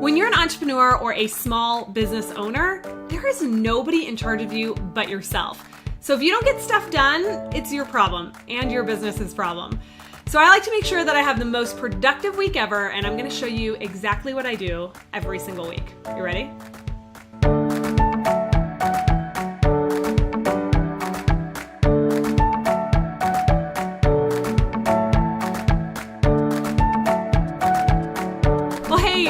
When you're an entrepreneur or a small business owner, there is nobody in charge of you but yourself. So if you don't get stuff done, it's your problem and your business's problem. So I like to make sure that I have the most productive week ever, and I'm going to show you exactly what I do every single week. You ready?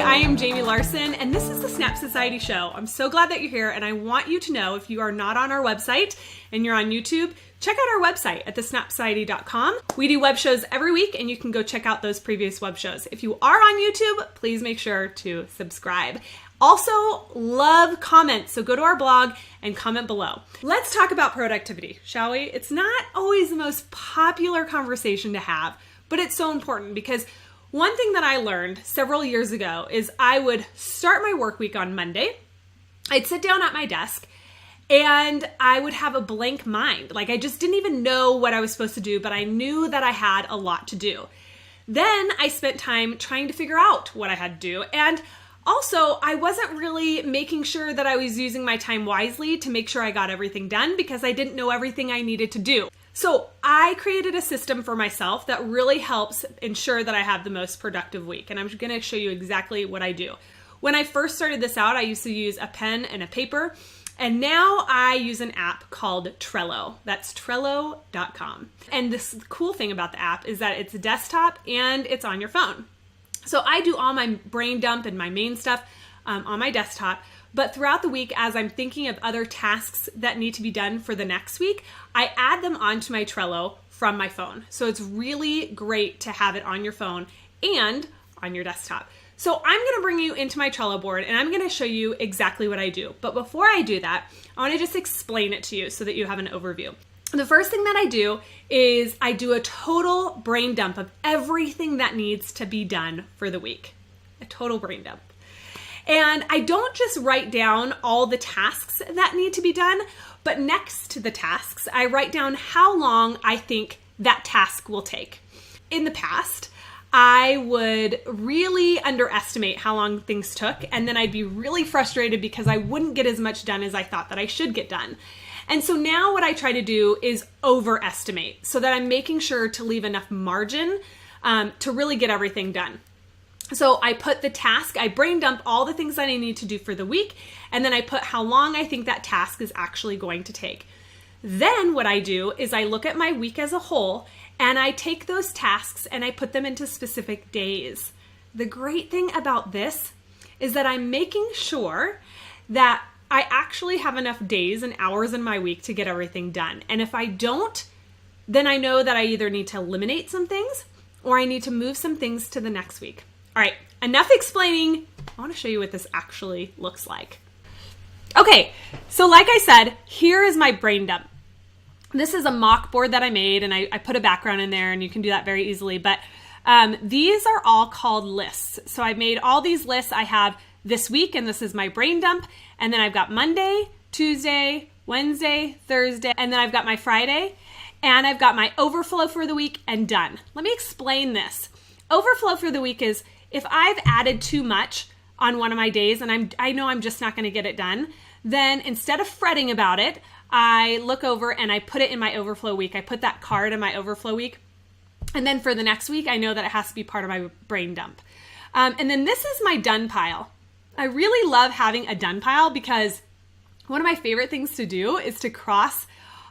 I am Jamie Larson, and this is the Snap Society Show. I'm so glad that you're here, and I want you to know, if you are not on our website and you're on YouTube, check out our website at thesnapsociety.com. We do web shows every week, and you can go check out those previous web shows. If you are on YouTube, please make sure to subscribe. Also, love comments, so go to our blog and comment below. Let's talk about productivity, shall we? It's not always the most popular conversation to have, but it's so important because one thing that I learned several years ago is I would start my work week on Monday. I'd sit down at my desk and I would have a blank mind. Like I just didn't even know what I was supposed to do, but I knew that I had a lot to do. Then I spent time trying to figure out what I had to do. And also, I wasn't really making sure that I was using my time wisely to make sure I got everything done because I didn't know everything I needed to do. So I created a system for myself that really helps ensure that I have the most productive week. And I'm going to show you exactly what I do. When I first started this out, I used to use a pen and a paper. And now I use an app called Trello. That's Trello.com. And this cool thing about the app is that it's a desktop and it's on your phone. So I do all my brain dump and my main stuff on my desktop. But throughout the week, as I'm thinking of other tasks that need to be done for the next week, I add them onto my Trello from my phone. So it's really great to have it on your phone and on your desktop. So I'm going to bring you into my Trello board and I'm going to show you exactly what I do. But before I do that, I want to just explain it to you so that you have an overview. The first thing that I do is I do a total brain dump of everything that needs to be done for the week. A total brain dump. And I don't just write down all the tasks that need to be done, but next to the tasks, I write down how long I think that task will take. In the past, I would really underestimate how long things took, and then I'd be really frustrated because I wouldn't get as much done as I thought that I should get done. And so now what I try to do is overestimate so that I'm making sure to leave enough margin to really get everything done. So I put the task, I brain dump all the things that I need to do for the week, and then I put how long I think that task is actually going to take. Then what I do is I look at my week as a whole, and I take those tasks and I put them into specific days. The great thing about this is that I'm making sure that I actually have enough days and hours in my week to get everything done. And if I don't, then I know that I either need to eliminate some things or I need to move some things to the next week. All right, enough explaining. I want to show you what this actually looks like. Okay, so like I said, here is my brain dump. This is a mock board that I made, and I put a background in there, and you can do that very easily. But these are all called lists. So I made all these lists. I have this week, and this is my brain dump. And then I've got Monday, Tuesday, Wednesday, Thursday, and then I've got my Friday, and I've got my overflow for the week, and done. Let me explain this. Overflow for the week is if I've added too much on one of my days and I know I'm just not going to get it done, then instead of fretting about it, I look over and I put it in my overflow week. I put that card in my overflow week. And then for the next week, I know that it has to be part of my brain dump. And then this is my done pile. I really love having a done pile because one of my favorite things to do is to cross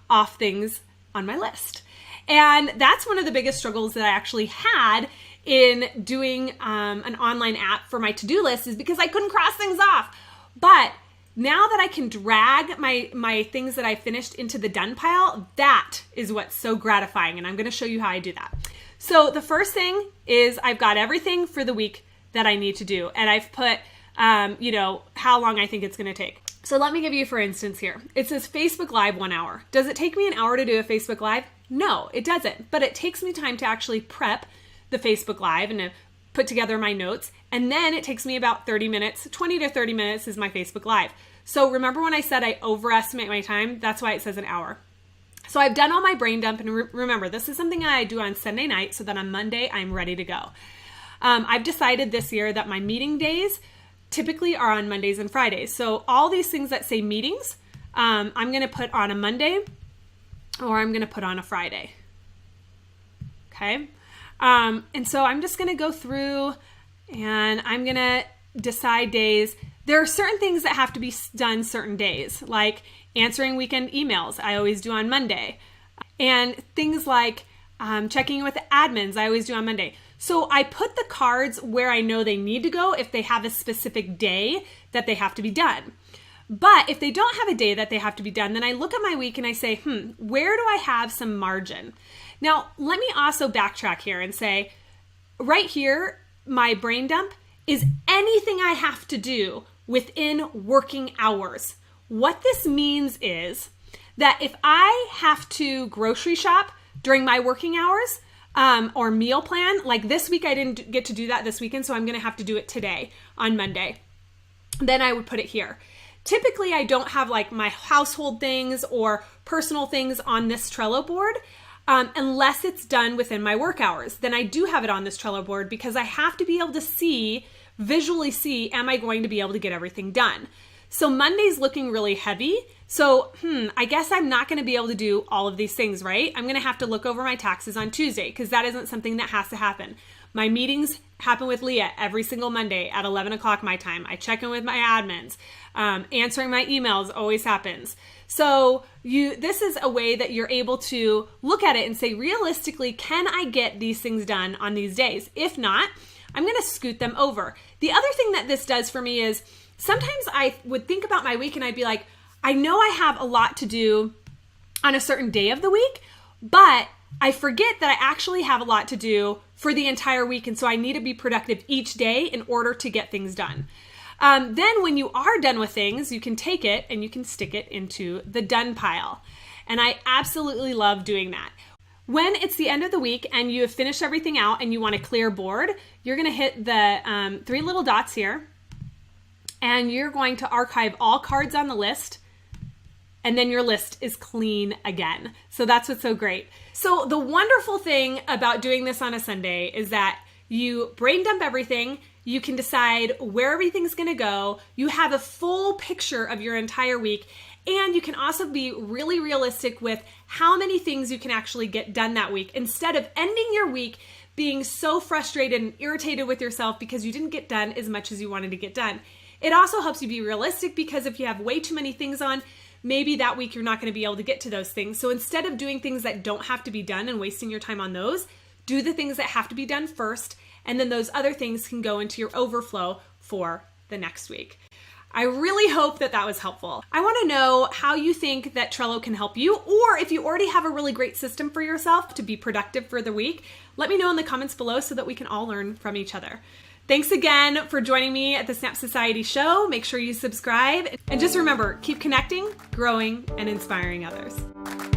off things on my list. And that's one of the biggest struggles that I actually had in doing an online app for my to-do list is because I couldn't cross things off. But now that I can drag my things that I finished into the done pile, that is what's so gratifying. And I'm going to show you how I do that. So the first thing is I've got everything for the week that I need to do. And I've put, how long I think it's going to take. So let me give you, for instance, here. It says Facebook Live 1 hour. Does it take me an hour to do a Facebook Live? No, it doesn't. But it takes me time to actually prep the Facebook Live and to put together my notes. And then it takes me about 30 minutes, 20 to 30 minutes is my Facebook Live. So remember when I said I overestimate my time? That's why it says an hour. So I've done all my brain dump, and remember, this is something I do on Sunday night so that on Monday I'm ready to go. I've decided this year that my meeting days typically are on Mondays and Fridays. So all these things that say meetings, I'm going to put on a Monday or I'm going to put on a Friday. Okay. And so I'm just going to go through and I'm going to decide days. There are certain things that have to be done certain days, like answering weekend emails. I always do on Monday. And things like checking in with the admins, I always do on Monday. So I put the cards where I know they need to go if they have a specific day that they have to be done. But if they don't have a day that they have to be done, then I look at my week and I say, where do I have some margin? Now, let me also backtrack here and say, right here, my brain dump is anything I have to do within working hours. What this means is that if I have to grocery shop during my working hours, or meal plan, like this week I didn't get to do that this weekend, so I'm going to have to do it today on Monday. Then I would put it here. Typically, I don't have like my household things or personal things on this Trello board unless it's done within my work hours. Then I do have it on this Trello board because I have to be able to visually see, am I going to be able to get everything done? So Monday's looking really heavy. So, I guess I'm not going to be able to do all of these things, right? I'm going to have to look over my taxes on Tuesday because that isn't something that has to happen. My meetings happen with Leah every single Monday at 11 o'clock my time. I check in with my admins. Answering my emails always happens. So this is a way that you're able to look at it and say, realistically, can I get these things done on these days? If not, I'm going to scoot them over. The other thing that this does for me is sometimes I would think about my week and I'd be like, I know I have a lot to do on a certain day of the week, but I forget that I actually have a lot to do for the entire week. And so I need to be productive each day in order to get things done. Then when you are done with things, you can take it and you can stick it into the done pile. And I absolutely love doing that. When it's the end of the week and you have finished everything out and you want a clear board, you're going to hit the 3 little dots here and you're going to archive all cards on the list. And then your list is clean again. So that's what's so great. So the wonderful thing about doing this on a Sunday is that you brain dump everything. You can decide where everything's going to go. You have a full picture of your entire week. And you can also be really realistic with how many things you can actually get done that week instead of ending your week being so frustrated and irritated with yourself because you didn't get done as much as you wanted to get done. It also helps you be realistic because if you have way too many things on, maybe that week you're not going to be able to get to those things. So instead of doing things that don't have to be done and wasting your time on those, do the things that have to be done first, and then those other things can go into your overflow for the next week. I really hope that that was helpful. I want to know how you think that Trello can help you, or if you already have a really great system for yourself to be productive for the week, let me know in the comments below so that we can all learn from each other. Thanks again for joining me at the Snap Society show. Make sure you subscribe. And just remember, keep connecting, growing, and inspiring others.